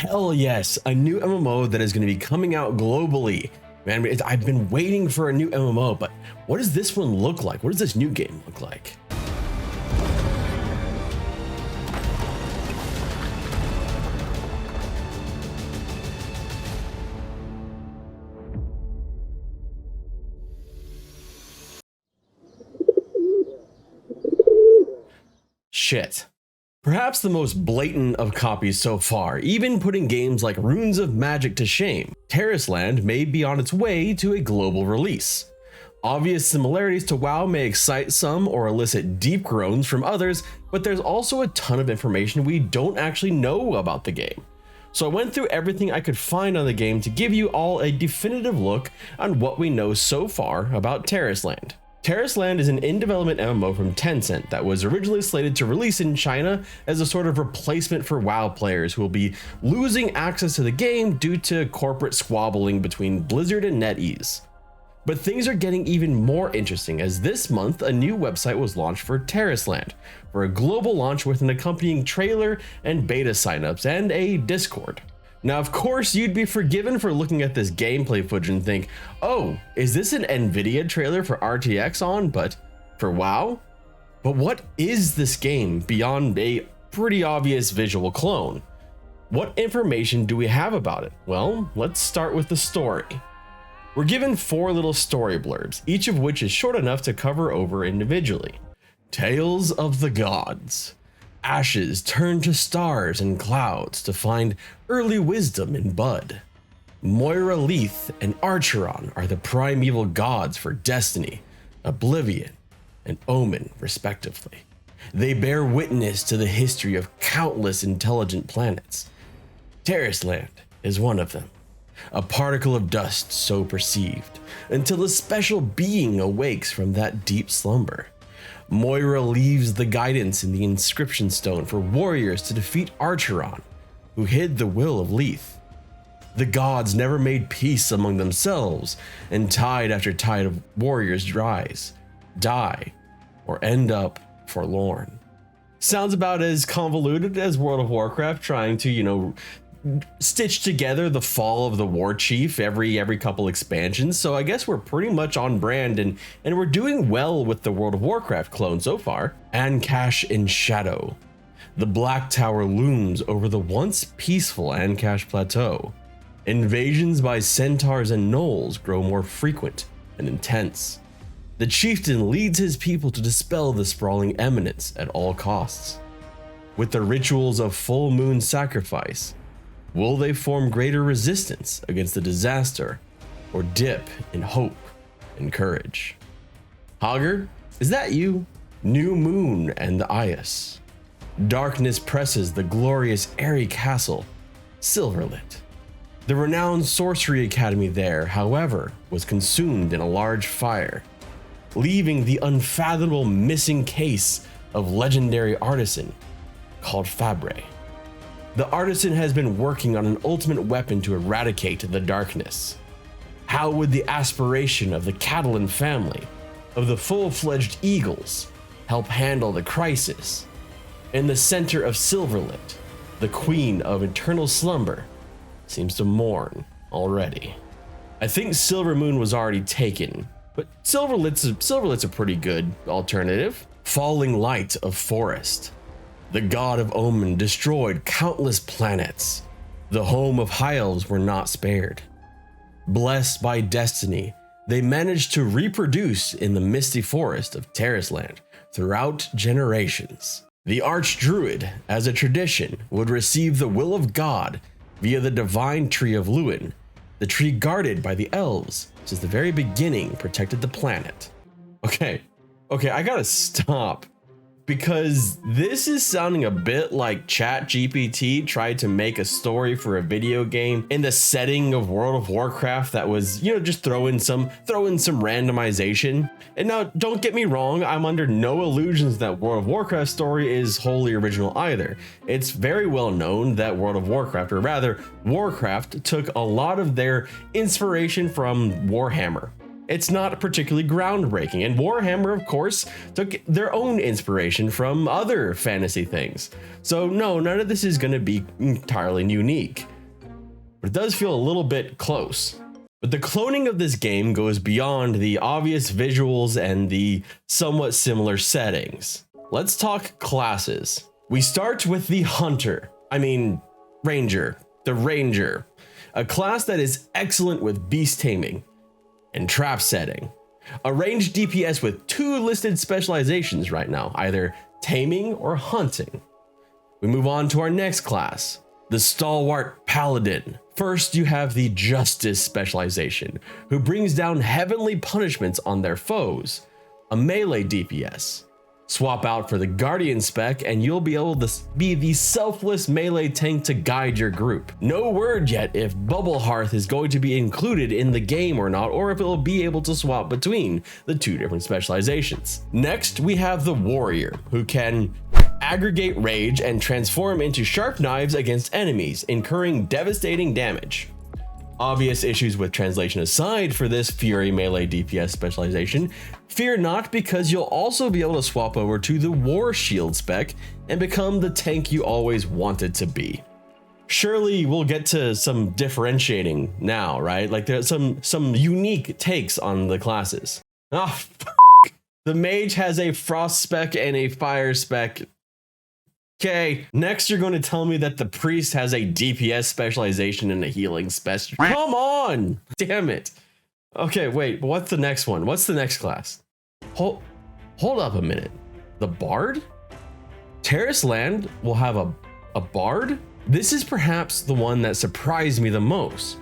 Hell yes, a new MMO that is going to be coming out globally. Man, I've been waiting for a new MMO, but what does this one look like? What does this new game look like? Shit. Perhaps the most blatant of copies so far, even putting games like Runes of Magic to shame. Tarisland may be on its way to a global release. Obvious similarities to WoW may excite some or elicit deep groans from others, but there's also a ton of information we don't actually know about the game. So I went through everything I could find on the game to give you all a definitive look on what we know so far about Tarisland. Tarisland is an in-development MMO from Tencent that was originally slated to release in China as a sort of replacement for WoW players who will be losing access to the game due to corporate squabbling between Blizzard and NetEase. But things are getting even more interesting as this month a new website was launched for Tarisland, for a global launch with an accompanying trailer and beta signups and a Discord. Now, of course, you'd be forgiven for looking at this gameplay footage and think, oh, is this an Nvidia trailer for RTX on, but for WoW? But what is this game beyond a pretty obvious visual clone? What information do we have about it? Well, let's start with the story. We're given 4 little story blurbs, each of which is short enough to cover over individually. Tales of the Gods. Ashes turn to stars and clouds to find early wisdom in bud. Moira Leith and Archeron are the primeval gods for destiny, oblivion, and omen, respectively. They bear witness to the history of countless intelligent planets. Tarisland is one of them, a particle of dust so perceived, until a special being awakes from that deep slumber. Moira leaves the guidance in the inscription stone for warriors to defeat Archeron, who hid the will of Leith. The gods never made peace among themselves, and tide after tide of warriors dries, die, or end up forlorn. Sounds about as convoluted as World of Warcraft trying to, stitch together the fall of the war chief every couple expansions. So I guess we're pretty much on brand and we're doing well with the World of Warcraft clone so far. Ancash in shadow. The Black Tower looms over the once peaceful Ancash Plateau. Invasions by centaurs and gnolls grow more frequent and intense. The chieftain leads his people to dispel the sprawling eminence at all costs. With the rituals of full moon sacrifice, will they form greater resistance against the disaster or dip in hope and courage? Hager, is that you? New Moon and the Eyas. Darkness presses the glorious airy castle, silverlit. The renowned sorcery academy there, however, was consumed in a large fire, leaving the unfathomable missing case of legendary artisan called Fabre. The artisan has been working on an ultimate weapon to eradicate the darkness. How would the aspiration of the Catalan family, of the full-fledged Eagles, help handle the crisis? In the center of Silverlit, the queen of eternal slumber seems to mourn already. I think Silver Moon was already taken, but Silverlit's a pretty good alternative. Falling light of forest. The god of omen destroyed countless planets. The home of high elves were not spared. Blessed by destiny, they managed to reproduce in the misty forest of Tarisland throughout generations. The Archdruid, as a tradition, would receive the will of God via the divine tree of Luin, the tree guarded by the elves since the very beginning protected the planet. Okay, I gotta stop. Because this is sounding a bit like ChatGPT tried to make a story for a video game in the setting of World of Warcraft that was, just throw in some randomization. And now, don't get me wrong, I'm under no illusions that World of Warcraft story is wholly original either. It's very well known that World of Warcraft, or rather Warcraft, took a lot of their inspiration from Warhammer. It's not particularly groundbreaking, and Warhammer, of course, took their own inspiration from other fantasy things. So no, none of this is going to be entirely unique. but it does feel a little bit close. But the cloning of this game goes beyond the obvious visuals and the somewhat similar settings. Let's talk classes. We start with the Ranger, the Ranger, a class that is excellent with beast taming and trap setting. A ranged DPS with 2 listed specializations right now, either taming or hunting. We move on to our next class, the Stalwart Paladin. First, you have the Justice specialization, who brings down heavenly punishments on their foes, a melee DPS. Swap out for the Guardian spec and you'll be able to be the selfless melee tank to guide your group. No word yet if Bubble Hearth is going to be included in the game or not, or if it will be able to swap between the 2 different specializations. Next, we have the Warrior, who can aggregate rage and transform into sharp knives against enemies, incurring devastating damage. Obvious issues with translation aside for this Fury melee DPS specialization, fear not, because you'll also be able to swap over to the War Shield spec and become the tank you always wanted to be. Surely we'll get to some differentiating now, right? Like there's some unique takes on the classes. The Mage has a Frost spec and a Fire spec. Okay, next you're going to tell me that the Priest has a DPS specialization and a healing special. Come on! Damn it. Okay, wait, what's the next one? What's the next class? Hold up a minute. The Bard? Tarisland will have a Bard? This is perhaps the one that surprised me the most.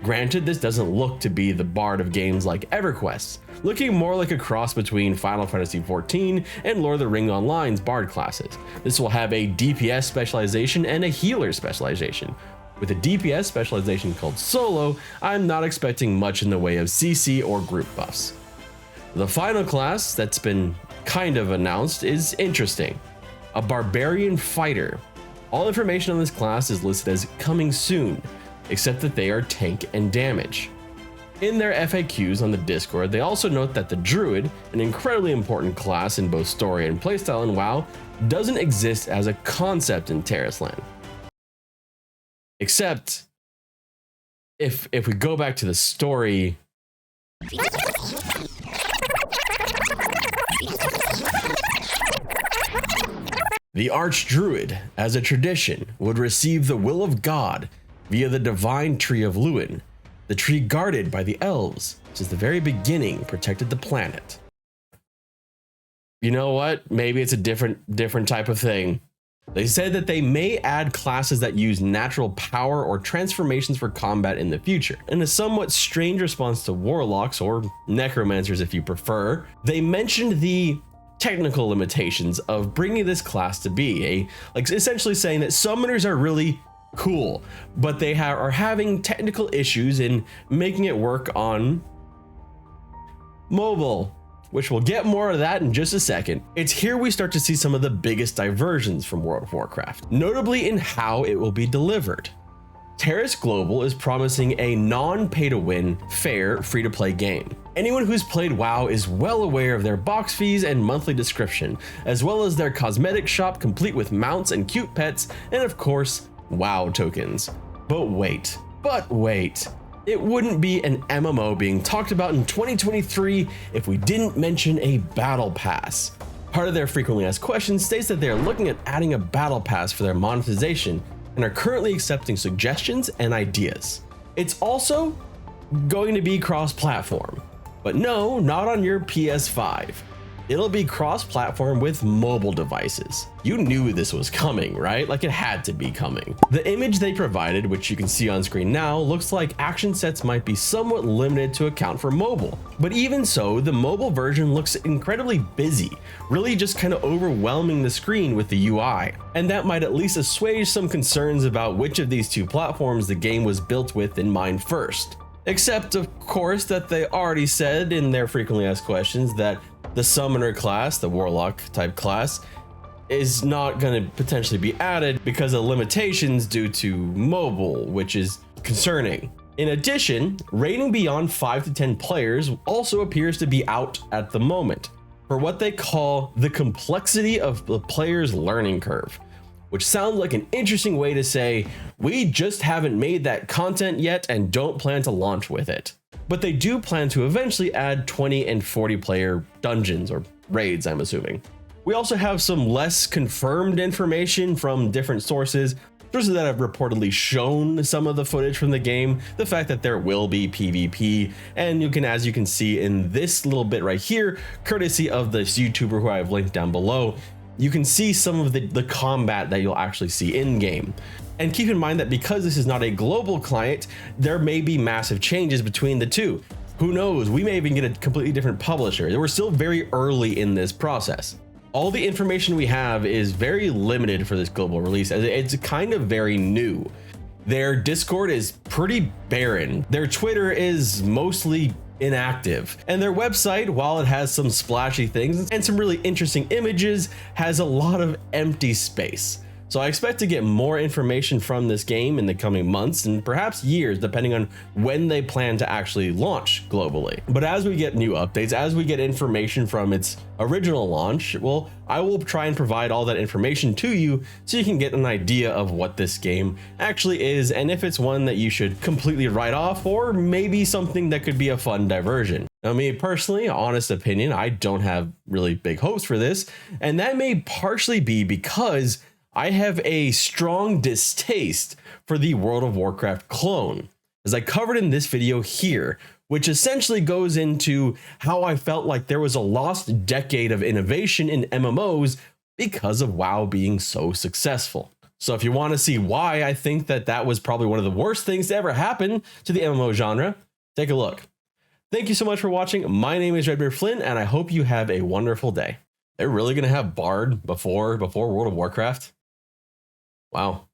Granted, this doesn't look to be the Bard of games like EverQuest, looking more like a cross between Final Fantasy XIV and Lord of the Rings Online's Bard classes. This will have a DPS specialization and a healer specialization. With a DPS specialization called Solo, I'm not expecting much in the way of CC or group buffs. The final class that's been kind of announced is interesting, a Barbarian Fighter. All information on this class is listed as coming soon, except that they are tank and damage. In their FAQs on the Discord, they also note that the Druid, an incredibly important class in both story and playstyle in WoW, doesn't exist as a concept in Tarisland. Except, if we go back to the story, the Archdruid, as a tradition, would receive the will of God via the divine tree of Luin, the tree guarded by the elves, which is the very beginning protected the planet. You know what? Maybe it's a different type of thing. They said that they may add classes that use natural power or transformations for combat in the future. In a somewhat strange response to warlocks, or necromancers if you prefer, they mentioned the technical limitations of bringing this class to be, essentially saying that summoners are really cool, but they are having technical issues in making it work on mobile, which we'll get more of that in just a second. It's here we start to see some of the biggest diversions from World of Warcraft, notably in how it will be delivered. Terrace Global is promising a non-pay-to-win, fair, free-to-play game. Anyone who's played WoW is well aware of their box fees and monthly description, as well as their cosmetic shop complete with mounts and cute pets, and of course, WoW tokens. But wait, it wouldn't be an MMO being talked about in 2023 if we didn't mention a battle pass. Part of their frequently asked questions states that they are looking at adding a battle pass for their monetization and are currently accepting suggestions and ideas. It's also going to be cross-platform, but no, not on your PS5. It'll be cross-platform with mobile devices. You knew this was coming, right? Like it had to be coming. The image they provided, which you can see on screen now, looks like action sets might be somewhat limited to account for mobile. But even so, the mobile version looks incredibly busy, really just kind of overwhelming the screen with the UI. And that might at least assuage some concerns about which of these 2 platforms the game was built with in mind first. Except, of course, that they already said in their frequently asked questions that the summoner class, the warlock type class, is not going to potentially be added because of limitations due to mobile, which is concerning. In addition, rating beyond 5 to 10 players also appears to be out at the moment for what they call the complexity of the player's learning curve, which sounds like an interesting way to say, we just haven't made that content yet and don't plan to launch with it. But they do plan to eventually add 20 and 40 player dungeons or raids, I'm assuming. We also have some less confirmed information from different sources that have reportedly shown some of the footage from the game, the fact that there will be PvP, and you can, as you can see in this little bit right here, courtesy of this YouTuber who I've linked down below, you can see some of the combat that you'll actually see in game. And keep in mind that because this is not a global client, there may be massive changes between the two. Who knows, we may even get a completely different publisher. We're still very early in this process. All the information we have is very limited for this global release, as it's kind of very new. Their Discord is pretty barren. Their Twitter is mostly inactive, and their website, while it has some splashy things and some really interesting images, has a lot of empty space. So I expect to get more information from this game in the coming months and perhaps years, depending on when they plan to actually launch globally. But as we get new updates, as we get information from its original launch, well, I will try and provide all that information to you so you can get an idea of what this game actually is and if it's one that you should completely write off or maybe something that could be a fun diversion. Now, me personally, honest opinion, I don't have really big hopes for this, and that may partially be because I have a strong distaste for the World of Warcraft clone, as I covered in this video here, which essentially goes into how I felt like there was a lost decade of innovation in MMOs because of WoW being so successful. So if you want to see why I think that that was probably one of the worst things to ever happen to the MMO genre, take a look. Thank you so much for watching. My name is Redbeard Flynn, and I hope you have a wonderful day. They're really going to have Bard before World of Warcraft? Wow.